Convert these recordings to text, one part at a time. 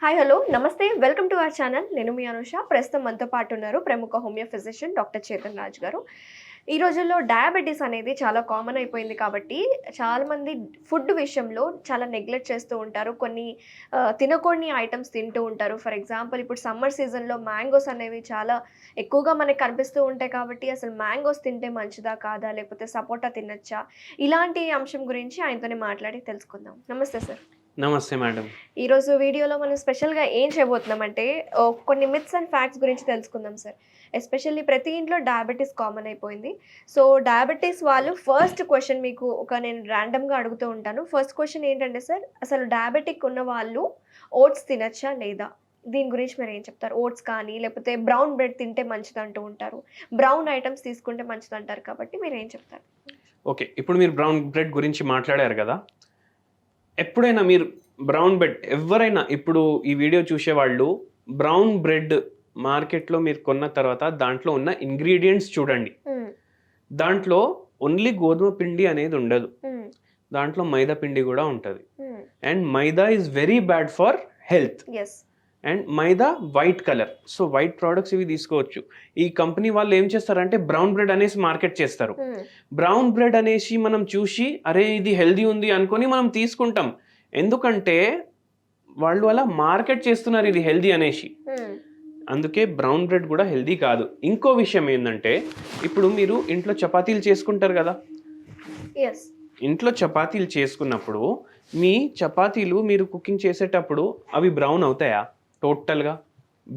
Hi hello నమస్తే welcome to our channel. నేను మీ అనుష. ప్రస్తుతం మనతో పాటు ఉన్నారు ప్రముఖ homeo physician doctor Chetan Raj గారు. ఈ రోజుల్లో డయాబెటీస్ అనేది చాలా కామన్ అయిపోయింది కాబట్టి చాలామంది ఫుడ్ విషయంలో చాలా నెగ్లెక్ట్ చేస్తూ ఉంటారు. కొన్ని తినకూడని ఐటమ్స్ తింటూ ఉంటారు. ఫర్ ఎగ్జాంపుల్ ఇప్పుడు సమ్మర్ సీజన్లో మ్యాంగోస్ అనేవి చాలా ఎక్కువగా మనకు కనిపిస్తూ ఉంటాయి కాబట్టి అసలు మ్యాంగోస్ తింటే మంచిదా కాదా, లేకపోతే సపోటా తినచ్చా, ఇలాంటి అంశం గురించి ఆయనతోనే మాట్లాడి తెలుసుకుందాం. నమస్తే సార్. నమస్తే మేడం. ఈరోజు వీడియోలో మనం స్పెషల్గా ఏం చేయబోతున్నామంటే కొన్ని మిత్స్ అండ్ ఫ్యాక్ట్స్ గురించి తెలుసుకుందాం సార్. ఎస్పెషల్లీ ప్రతి ఇంట్లో డయాబెటీస్ కామన్ అయిపోయింది. సో డయాబెటీస్ వాళ్ళు ఫస్ట్ క్వశ్చన్ మీకు నేను ర్యాండమ్గా అడుగుతూ ఉంటాను. ఫస్ట్ క్వశ్చన్ ఏంటంటే సార్, అసలు డయాబెటిక్ ఉన్న వాళ్ళు ఓట్స్ తినచ్చా లేదా? దీని గురించి మీరు ఏం చెప్తారు? ఓట్స్ కానీ లేకపోతే బ్రౌన్ బ్రెడ్ తింటే మంచిది అంటూ ఉంటారు, బ్రౌన్ ఐటమ్స్ తీసుకుంటే మంచిది అంటారు, కాబట్టి మీరు ఏం చెప్తారు? ఓకే, ఇప్పుడు మీరు బ్రౌన్ బ్రెడ్ గురించి మాట్లాడారు కదా. ఎప్పుడైనా మీరు బ్రౌన్ బ్రెడ్ ఎవరైనా ఇప్పుడు ఈ వీడియో చూసేవాళ్ళు బ్రౌన్ బ్రెడ్ మార్కెట్లో మీరు కొన్న తర్వాత దాంట్లో ఉన్న ఇంగ్రీడియంట్స్ చూడండి. దాంట్లో ఓన్లీ గోధుమ పిండి అనేది ఉండదు, దాంట్లో మైదా పిండి కూడా ఉంటుంది. And maida is very bad for health. And maida white colour, so white products ఇవి తీసుకోవచ్చు. ఈ కంపెనీ వాళ్ళు ఏం చేస్తారంటే బ్రౌన్ బ్రెడ్ అనేసి మార్కెట్ చేస్తారు. బ్రౌన్ బ్రెడ్ అనేసి మనం చూసి అరే ఇది హెల్దీ ఉంది అనుకొని మనం తీసుకుంటాం, ఎందుకంటే వాళ్ళు అలా మార్కెట్ చేస్తున్నారు ఇది హెల్దీ అనేసి. అందుకే బ్రౌన్ బ్రెడ్ కూడా హెల్దీ కాదు. ఇంకో విషయం ఏంటంటే ఇప్పుడు మీరు ఇంట్లో చపాతీలు చేసుకుంటారు కదా, ఇంట్లో చపాతీలు చేసుకున్నప్పుడు మీ చపాతీలు మీరు కుకింగ్ చేసేటప్పుడు అవి బ్రౌన్ అవుతాయా? టోటల్గా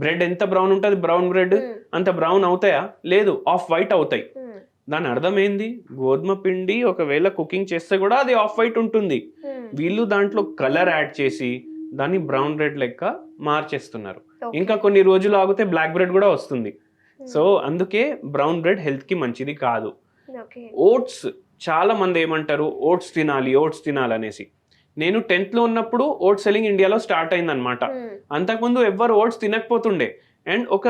బ్రెడ్ ఎంత బ్రౌన్ ఉంటుంది, బ్రౌన్ బ్రెడ్ అంత బ్రౌన్ అవుతాయా? లేదు, ఆఫ్ వైట్ అవుతాయి. దాని అర్థం ఏంది? గోధుమ పిండి ఒకవేళ కుకింగ్ చేస్తే కూడా అది ఆఫ్ వైట్ ఉంటుంది. వీళ్ళు దాంట్లో కలర్ యాడ్ చేసి దాన్ని బ్రౌన్ బ్రెడ్ లెక్క మార్చేస్తున్నారు. ఇంకా కొన్ని రోజులు ఆగితే బ్లాక్ బ్రెడ్ కూడా వస్తుంది. సో అందుకే బ్రౌన్ బ్రెడ్ హెల్త్ కి మంచిది కాదు. ఓట్స్ చాలా మంది ఏమంటారు ఓట్స్ తినాలి అనేసి. నేను 10th లో ఉన్నప్పుడు ఓట్స్ సెల్లింగ్ ఇండియాలో స్టార్ట్ అయింది అనమాట. అంతకుముందు ఎవ్వరు ఓట్స్ తినకపోతుండే. అండ్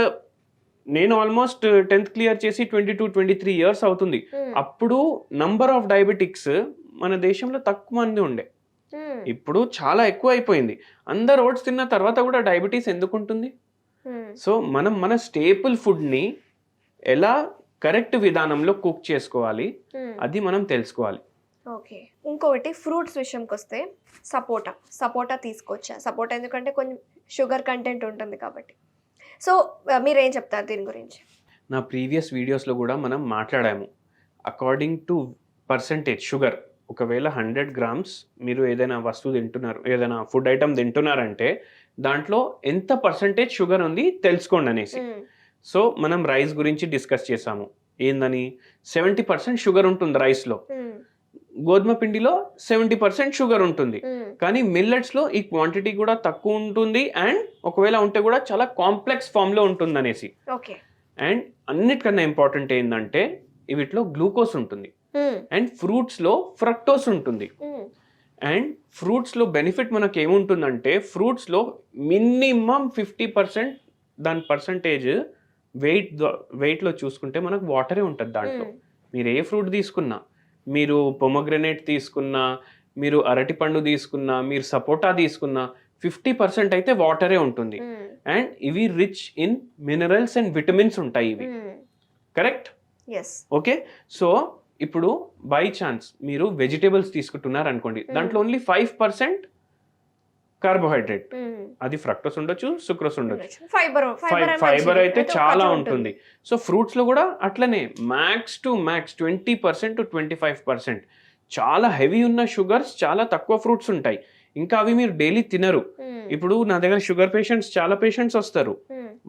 నేను ఆల్మోస్ట్ 10th క్లియర్ చేసి 22-23 ఇయర్స్ అవుతుంది. అప్పుడు నంబర్ ఆఫ్ డయాబెటిక్స్ మన దేశంలో తక్కువ మంది ఉండే, ఇప్పుడు చాలా ఎక్కువ అయిపోయింది. అందరు ఓట్స్ తిన్న తర్వాత కూడా డయాబెటీస్ ఎందుకు ఉంటుంది? సో మనం మన స్టేపుల్ ఫుడ్ని ఎలా కరెక్ట్ విధానంలో కుక్ చేసుకోవాలి అది మనం తెలుసుకోవాలి. ఓకే, ఇంకొకటి ఫ్రూట్స్ విషయంకి వస్తే సపోటా తీసుకోవచ్చా? సపోటా ఎందుకంటే కొంచెం షుగర్ కంటెంట్ ఉంటుంది కాబట్టి. సో మీరేం చెప్తారు దీని గురించి? నా ప్రీవియస్ వీడియోస్లో కూడా మనం మాట్లాడాము. అకార్డింగ్ టు పర్సంటేజ్ షుగర్, ఒకవేళ 100 grams మీరు ఏదైనా వస్తువు తింటున్నారు, ఏదైనా ఫుడ్ ఐటమ్ తింటున్నారంటే దాంట్లో ఎంత పర్సంటేజ్ షుగర్ ఉంది తెలుసుకోండి అనేసి. సో మనం రైస్ గురించి డిస్కస్ చేసాము. ఏందని 70% షుగర్ ఉంటుంది రైస్లో, గోధుమ పిండిలో 70% షుగర్ ఉంటుంది. కానీ మిల్లెట్స్ లో ఈ క్వాంటిటీ కూడా తక్కువ ఉంటుంది అండ్ ఒకవేళ ఉంటే కూడా చాలా కాంప్లెక్స్ ఫామ్ లో ఉంటుంది అనేసి. అండ్ అన్నిటికన్నా ఇంపార్టెంట్ ఏంటంటే వీటిలో గ్లూకోజ్ ఉంటుంది అండ్ ఫ్రూట్స్ లో ఫ్రక్టోస్ ఉంటుంది. అండ్ ఫ్రూట్స్ లో బెనిఫిట్ మనకు ఏముంటుందంటే ఫ్రూట్స్ లో మినిమం 50% దాని పర్సంటేజ్ వెయిట్ లో చూసుకుంటే మనకు వాటరే ఉంటుంది దాంట్లో. మీరు ఏ ఫ్రూట్ తీసుకున్నా, మీరు పొమోగ్రనేట్ తీసుకున్నా, మీరు అరటిపండు తీసుకున్నా, మీరు సపోటా తీసుకున్నా 50% అయితే వాటరే ఉంటుంది. అండ్ ఇవి rich in minerals and vitamins ఉంటాయి ఇవి. కరెక్ట్? ఓకే, సో ఇప్పుడు బై ఛాన్స్ మీరు వెజిటేబుల్స్ తీసుకుంటున్నారు అనుకోండి, దాంట్లో ఓన్లీ 5% కార్బోహైడ్రేట్, అది ఫ్రక్టోస్ ఉండొచ్చు, సుక్రోస్ ఉండొచ్చు, ఫైబర్ అయితే చాలా ఉంటుంది. సో ఫ్రూట్స్ లో కూడా అట్లనే మ్యాక్స్ టు మ్యాక్స్ 20% to 25%. చాలా హెవీ ఉన్న షుగర్స్ చాలా తక్కువ ఫ్రూట్స్ ఉంటాయి. ఇంకా అవి మీరు డైలీ తినరు. ఇప్పుడు నా దగ్గర షుగర్ పేషెంట్స్ చాలా పేషెంట్స్ వస్తారు,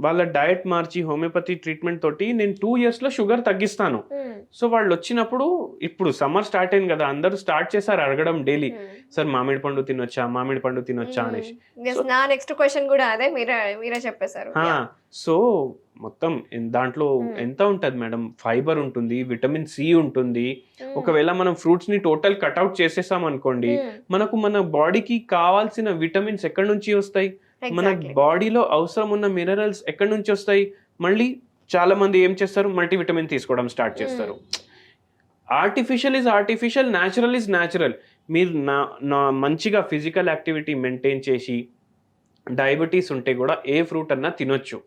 వాళ్ళ డయట్ మార్చి హోమియోపతి ట్రీట్మెంట్ తోటి నేను 2 years లో షుగర్ తగ్గిస్తాను. సో వాళ్ళు వచ్చినప్పుడు ఇప్పుడు సమ్మర్ స్టార్ట్ అయింది కదా, అందరూ స్టార్ట్ చేశారు అడగడం డైలీ, సార్ మామిడి పండు తినొచ్చా అనేసి. నా నెక్స్ట్ క్వశ్చన్ కూడా అదే, మీరే చెప్పేశారు. సో మొత్తం దాంట్లో ఎంత ఉంటుంది మేడం? ఫైబర్ ఉంటుంది, విటమిన్ సి ఉంటుంది. ఒకవేళ మనం ఫ్రూట్స్ ని టోటల్ కట్అవుట్ చేసేసాం అనుకోండి, మనకు మన బాడీకి కావాల్సిన విటమిన్స్ ఎక్కడి నుంచి వస్తాయి? మన బాడీలో అవసరం ఉన్న మినరల్స్ ఎక్కడి నుంచి వస్తాయి? మళ్ళీ చాలా మంది ఏం చేస్తారు, మల్టీవిటమిన్ తీసుకోవడం స్టార్ట్ చేస్తారు. Artificial is artificial, natural is natural. మీరు నా మంచిగా ఫిజికల్ యాక్టివిటీ మెయింటైన్ చేసి డయాబెటీస్ ఉంటే కూడా ఏ ఫ్రూట్ అన్నా తినొచ్చు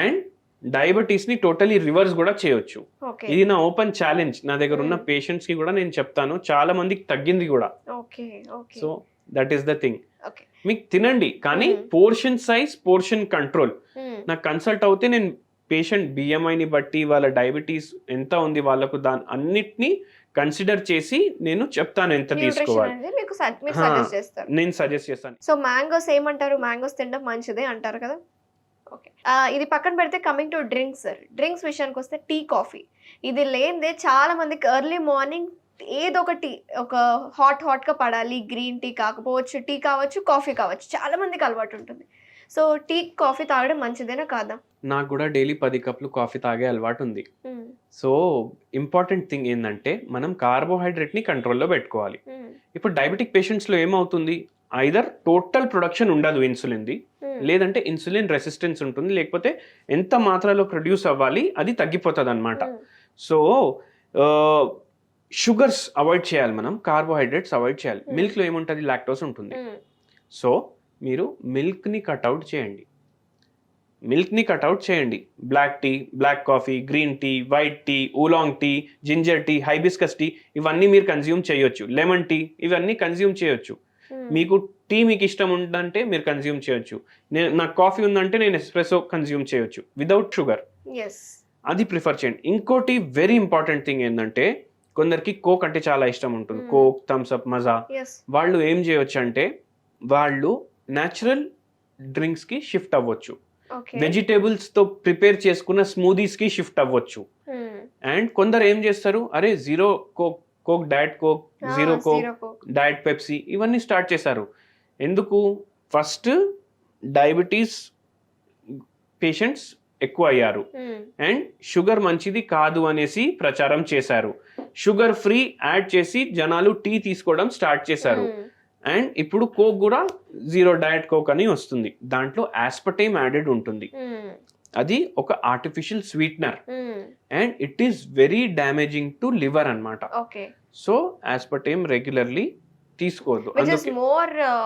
అండ్ డయాబెటీస్ని టోటలీ రివర్స్ కూడా చేయొచ్చు. ఓకే ఇది నా ఓపెన్ ఛాలెంజ్. నా దగ్గర ఉన్న పేషెంట్స్కి కూడా నేను చెప్తాను, చాలా మందికి తగ్గింది కూడా. Okay okay so that is the thing. Okay మీకు తినండి కానీ పోర్షన్ సైజ్, పోర్షన్ కంట్రోల్. నాకు కన్సల్ట్ అవుతే నేను పేషెంట్ బిఎంఐని బట్టి వాళ్ళ డయాబెటీస్ ఎంత ఉంది వాళ్ళకు దాని అన్నిటినీ కన్సిడర్ చేసి నేను చెప్తాను ఎంత తీసుకోవాలి. నేను సజెస్ట్ చేస్తాను. సో మ్యాంగోస్ ఏమంటారు, మ్యాంగోస్ తినడం మంచిదే అంటారు కదా. ఓకే ఇది పక్కన పెడితే కమింగ్ టు డ్రింక్స్. డ్రింక్స్ విషయానికి వస్తే టీ, కాఫీ ఇది లేనిదే చాలా మందికి ఎర్లీ మార్నింగ్ ఏదో ఒక టీ, ఒక హాట్గా పడాలి. గ్రీన్ టీ కాకపోవచ్చు, టీ కావచ్చు, కాఫీ కావచ్చు, చాలా మందికి అలవాటు ఉంటుంది. సో టీ, కాఫీ తాగడం మంచిదేనా కాదా? నాకు కూడా డైలీ 10 కప్పులు కాఫీ తాగే అలవాటు ఉంది. సో ఇంపార్టెంట్ థింగ్ ఏంటంటే మనం కార్బోహైడ్రేట్ని కంట్రోల్లో పెట్టుకోవాలి. ఇప్పుడు డయాబెటిక్ పేషెంట్స్లో ఏమవుతుంది, ఐదర్ టోటల్ ప్రొడక్షన్ ఉండదు ఇన్సులిన్ది, లేదంటే ఇన్సులిన్ రెసిస్టెన్స్ ఉంటుంది, లేకపోతే ఎంత మాత్రలో ప్రొడ్యూస్ అవ్వాలి అది తగ్గిపోతుంది అనమాట. సో షుగర్స్ అవాయిడ్ చేయాలి, మనం కార్బోహైడ్రేట్స్ అవాయిడ్ చేయాలి. మిల్క్లో ఏముంటుంది, లాక్టోస్ ఉంటుంది. సో మీరు మిల్క్ని కట్అవుట్ చేయండి, మిల్క్ని కట్అవుట్ చేయండి. Black tea, black coffee, green tea, white tea, oolong tea, ginger tea, hibiscus tea ఇవన్నీ మీరు కన్జ్యూమ్ చేయొచ్చు. లెమన్ టీ ఇవన్నీ కన్జ్యూమ్ చేయొచ్చు. మీకు టీ మీకు ఇష్టం ఉందంటే మీరు కన్జ్యూమ్ చేయొచ్చు. నాకు కాఫీ ఉందంటే నేను ఎస్ప్రెసో కన్జ్యూమ్ చేయొచ్చు వితౌట్ షుగర్. అది ప్రిఫర్ చేయండి. ఇంకోటి వెరీ ఇంపార్టెంట్ థింగ్ ఏంటంటే కొందరికి కోక్ అంటే చాలా ఇష్టం ఉంటుంది, కోక్, థమ్స్అప్, మజా. వాళ్ళు ఏం చేయొచ్చు అంటే వాళ్ళు న్యాచురల్ డ్రింక్స్కి షిఫ్ట్ అవ్వచ్చు, వెజిటేబుల్స్తో ప్రిపేర్ చేసుకున్న స్మూదీస్కి షిఫ్ట్ అవ్వచ్చు. అండ్ కొందరు ఏం చేస్తారు, అరే zero coke, coke diet coke, zero coke, diet Pepsi ఇవన్నీ స్టార్ట్ చేశారు. ఎందుకు, ఫస్ట్ డయాబెటీస్ పేషెంట్స్ ఎక్కువ అయ్యారు అండ్ షుగర్ మంచిది కాదు అనేసి ప్రచారం చేశారు. షుగర్ ఫ్రీ యాడ్ చేసి జనాలు టీ తీసుకోవడం స్టార్ట్ చేశారు. అండ్ ఇప్పుడు కోక్ కూడా జీరో డయట్ కోక్ అని వస్తుంది, దాంట్లో ఆస్పర్టేమ్ యాడెడ్ ఉంటుంది. అది ఒక artificial sweetener and it is very damaging to liver అన్నమాట. సో ఆస్పర్టేమ్ రెగ్యులర్లీ తీసుకోవద్దు,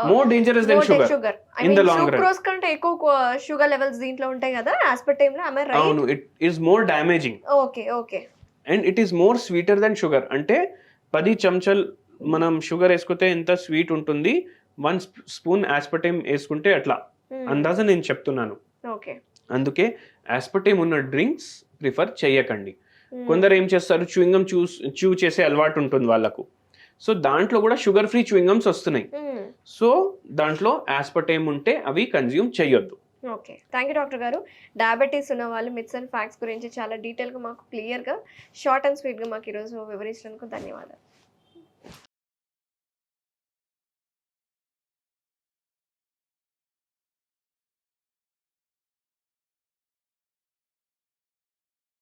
more dangerous than sugar in the long run. Sucrose కంటే ఎక్కువ షుగర్ లెవెల్స్ దీంట్లో ఉంటాయి కదా ఆస్పర్టేమ్ లో, am I right? అవును, it is more damaging. Okay and it is more sweeter than sugar. అంటే 10 చెంచాలు మనం షుగర్ వేసుకుంటే ఎంత స్వీట్ ఉంటుంది, 1 స్పూన్ ఆస్పర్టేమ్ వేసుకుంటే అట్లా అందాజ నేను చెప్తున్నాను. అందుకే ఆస్పర్టేమ్ ఉన్న డ్రింక్స్ ప్రిఫర్ చేయకండి. కొందరు ఏం చేస్తారు, చూయింగమ్ చూ చేసే అలవాటు ఉంటుంది వాళ్ళకు. సో దాంట్లో కూడా షుగర్ ఫ్రీ చూయింగమ్స్ వస్తున్నాయి. సో దాంట్లో ఆస్పర్టేమ్ ఉంటే అవి కన్జ్యూమ్ చేయొద్దు. ఓకే, థ్యాంక్ యూ డాక్టర్ గారు. డయాబెటీస్ ఉన్న వాళ్ళు మిత్స్ అండ్ ఫ్యాక్ట్స్ గురించి చాలా డీటెయిల్గా మాకు క్లియర్గా, షార్ట్ అండ్ స్వీట్గా మాకు ఈరోజు వివరించినందుకు ధన్యవాదాలు.